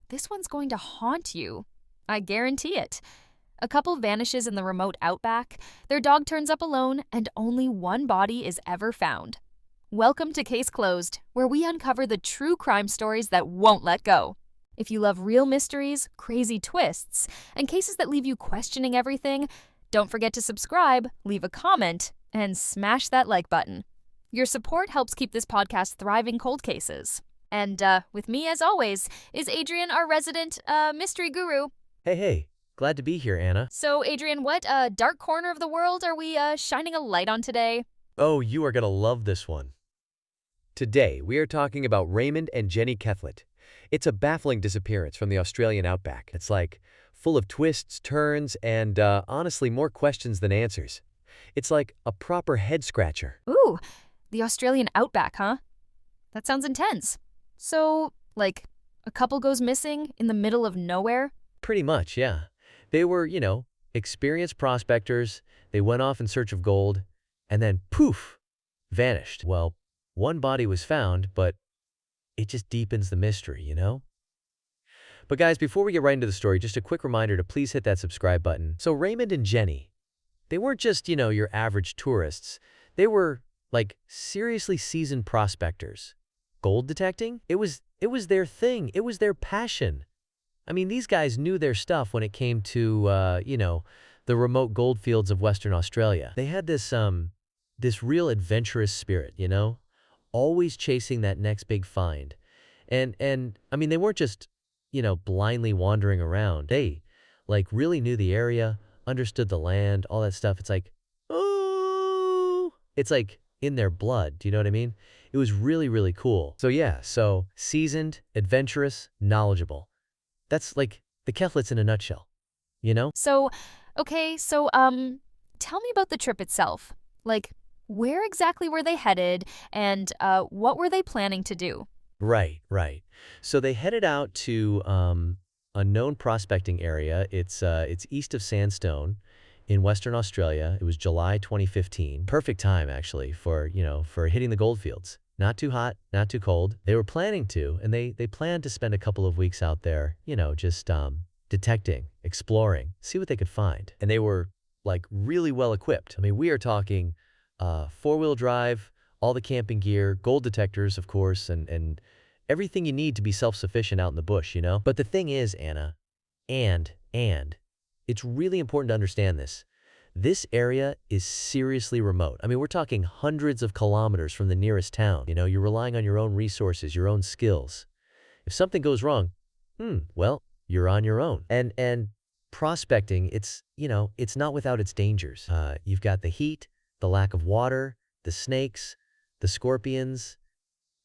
this one's going to haunt you. I guarantee it. A couple vanishes in the remote Outback, their dog turns up alone, and only one body is ever found. Welcome to Case Closed, where we uncover the true crime stories that won't let go. If you love real mysteries, crazy twists, and cases that leave you questioning everything, don't forget to subscribe, leave a comment, and smash that like button. Your support helps keep this podcast thriving cold cases. And with me, as always, is Adrian, our resident mystery guru. Hey, glad to be here, Anna. So, Adrian, what dark corner of the world are we shining a light on today? Oh, you are going to love this one. Today, we are talking about Raymond and Jennie Kehlet. It's a baffling disappearance from the Australian Outback. It's like full of twists, turns, and honestly, more questions than answers. It's like a proper head-scratcher. Ooh, the Australian Outback, huh? That sounds intense. So, like, a couple goes missing in the middle of nowhere? Pretty much, yeah. They were, experienced prospectors. They went off in search of gold, and then poof, vanished. Well, one body was found, but it just deepens the mystery, But guys, before we get right into the story, just a quick reminder to please hit that subscribe button. So Raymond and Jennie, they weren't just, your average tourists. They were, like, seriously seasoned prospectors. Gold detecting? It was their thing. It was their passion. I mean, these guys knew their stuff when it came to, the remote gold fields of Western Australia. They had this real adventurous spirit, always chasing that next big find. And I mean, they weren't just, blindly wandering around. They, really knew the area, understood the land, all that stuff. It's like, oh, it's like in their blood. Do you know what I mean? It was really, really cool. So yeah, seasoned, adventurous, knowledgeable. That's like the Kehlets in a nutshell, So, okay, tell me about the trip itself. Like, where exactly were they headed, and what were they planning to do? Right. So they headed out to a known prospecting area. It's east of Sandstone in Western Australia. It was July 2015. Perfect time, actually, for hitting the goldfields. Not too hot, not too cold. They were planning to, and they planned to spend a couple of weeks out there, just detecting, exploring, see what they could find. And they were, really well equipped. I mean, we are talking four-wheel drive, all the camping gear, gold detectors, of course, and everything you need to be self-sufficient out in the bush, But the thing is, Anna, and it's really important to understand this. This area is seriously remote. I mean, we're talking hundreds of kilometers from the nearest town. You're relying on your own resources, your own skills. If something goes wrong, well, you're on your own. And prospecting, it's not without its dangers. You've got the heat, the lack of water, the snakes, the scorpions,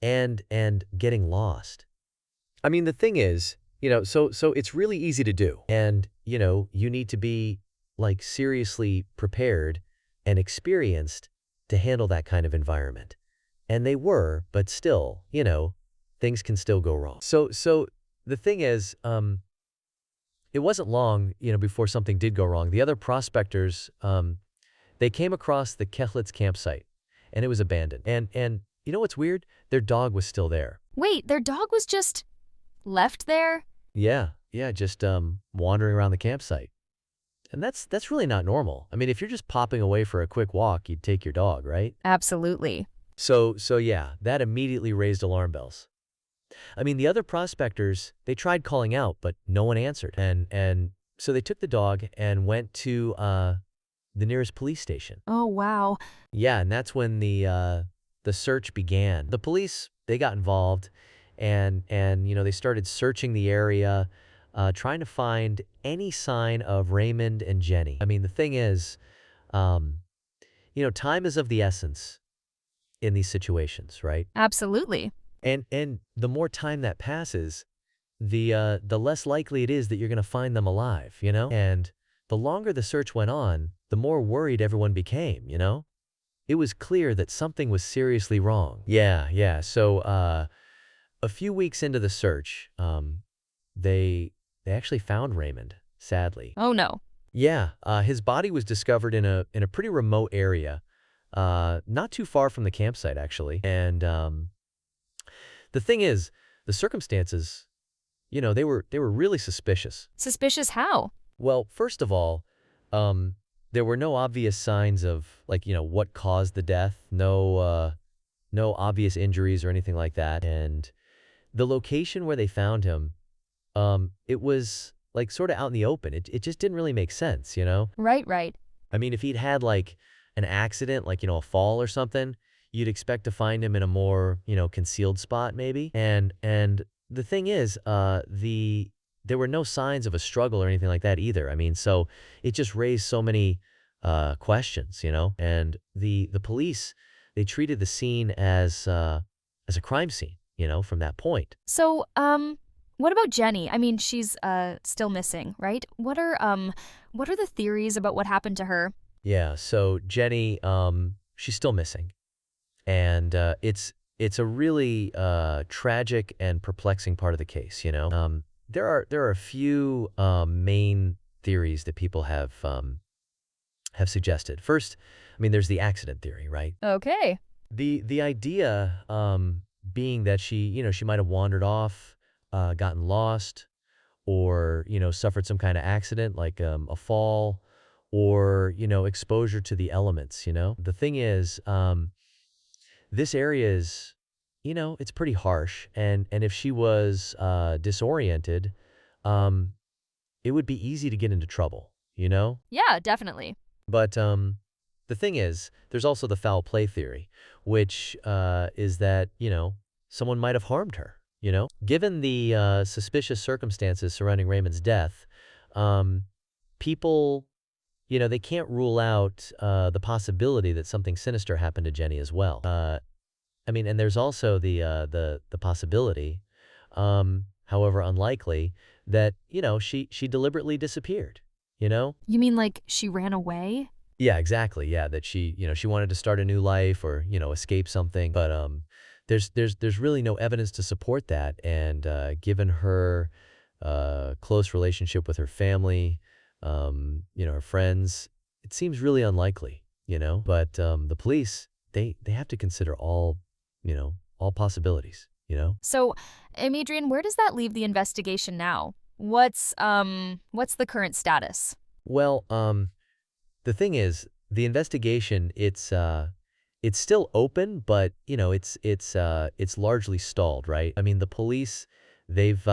and getting lost. I mean, the thing is, so it's really easy to do. And, you need to be seriously prepared and experienced to handle that kind of environment. And they were, but still, things can still go wrong. So the thing is, it wasn't long, before something did go wrong. The other prospectors, they came across the Kehlets' campsite, and it was abandoned. And you know what's weird? Their dog was still there. Wait, their dog was just left there? Yeah, just wandering around the campsite. And that's really not normal. I mean, if you're just popping away for a quick walk, you'd take your dog, right? Absolutely. So yeah, that immediately raised alarm bells. I mean, the other prospectors, they tried calling out, but no one answered. And so they took the dog and went to the nearest police station. Oh, wow. Yeah, and that's when the search began. The police, they got involved, and they started searching the area, trying to find any sign of Raymond and Jennie. I mean, the thing is, time is of the essence in these situations, right? Absolutely. And the more time that passes, the less likely it is that you're going to find them alive, And the longer the search went on, the more worried everyone became, It was clear that something was seriously wrong. Yeah. So a few weeks into the search, they actually found Raymond, sadly. Oh, no. Yeah, his body was discovered in a pretty remote area, not too far from the campsite, actually. And the thing is, the circumstances, they were really suspicious. Suspicious how? Well, first of all, um, there were no obvious signs of, like, what caused the death. No obvious injuries or anything like that. And the location where they found him, it was like sort of out in the open. It just didn't really make sense. Right, right. I mean, if he'd had like an accident, like, a fall or something, you'd expect to find him in a more, concealed spot maybe. And the thing is, there were no signs of a struggle or anything like that either. I mean, so it just raised so many questions. And the police, they treated the scene as a crime scene, from that point. So, what about Jenny? I mean, she's still missing, right? What are the theories about what happened to her? Yeah, so Jenny, she's still missing. And it's a really tragic and perplexing part of the case. There are a few main theories that people have suggested. First, I mean, there's the accident theory, right? Okay. The idea being that she might have wandered off, gotten lost, or suffered some kind of accident like a fall, or exposure to the elements. The thing is, this area is, it's pretty harsh, and if she was disoriented, um, it would be easy to get into trouble. Yeah, definitely. But the thing is, there's also the foul play theory, which is that, someone might have harmed her. Given the suspicious circumstances surrounding Raymond's death, people, they can't rule out the possibility that something sinister happened to Jenny as well. I mean, and there's also the possibility, however unlikely, that, she deliberately disappeared. You mean like she ran away? Yeah, exactly. Yeah, that she wanted to start a new life or, escape something. But there's really no evidence to support that. And given her close relationship with her family, her friends, it seems really unlikely. But the police, they have to consider all possibilities. So, Adrian, where does that leave the investigation now? What's the current status? Well, the thing is, the investigation, it's still open, but it's largely stalled, right? I mean, the police, they've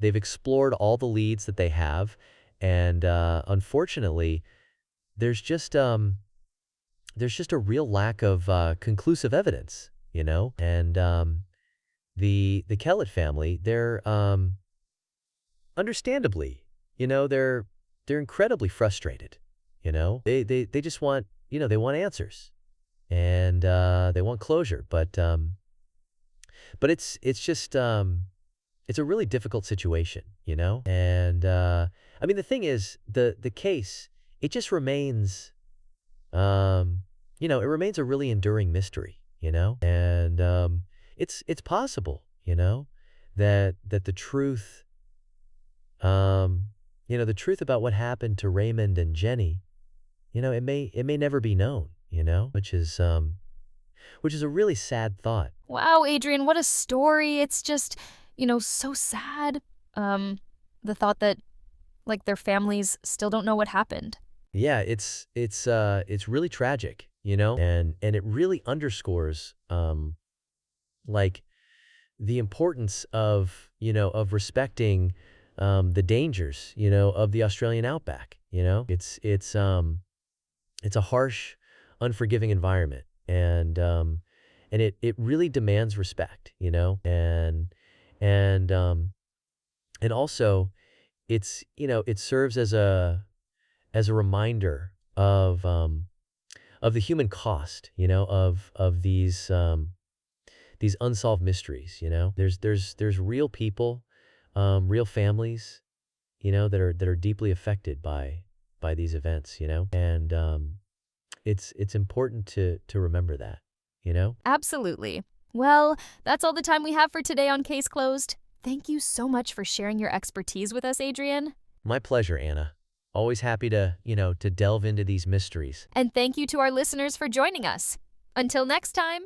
explored all the leads that they have, and unfortunately, there's just a real lack of conclusive evidence. And the Kehlet family, they're understandably, they're incredibly frustrated. They just want, they want answers, and they want closure. But it's just it's a really difficult situation. And I mean, the thing is, the case, it just remains, it remains a really enduring mystery. And it's possible, that the truth, the truth about what happened to Raymond and Jenny, it may never be known, which is a really sad thought. Wow, Adrian, what a story. It's just, so sad. The thought that, like, their families still don't know what happened. Yeah, it's really tragic, and it really underscores like the importance of respecting the dangers, of the Australian outback. It's a harsh, unforgiving environment, and it really demands respect. And also, it serves as a reminder of the human cost, of these unsolved mysteries. There's real people, real families, that are deeply affected by these events. And it's important to remember that. Absolutely. Well, that's all the time we have for today on Case Closed. Thank you so much for sharing your expertise with us, Adrian. My pleasure, Anna. Always happy to delve into these mysteries. And thank you to our listeners for joining us. Until next time.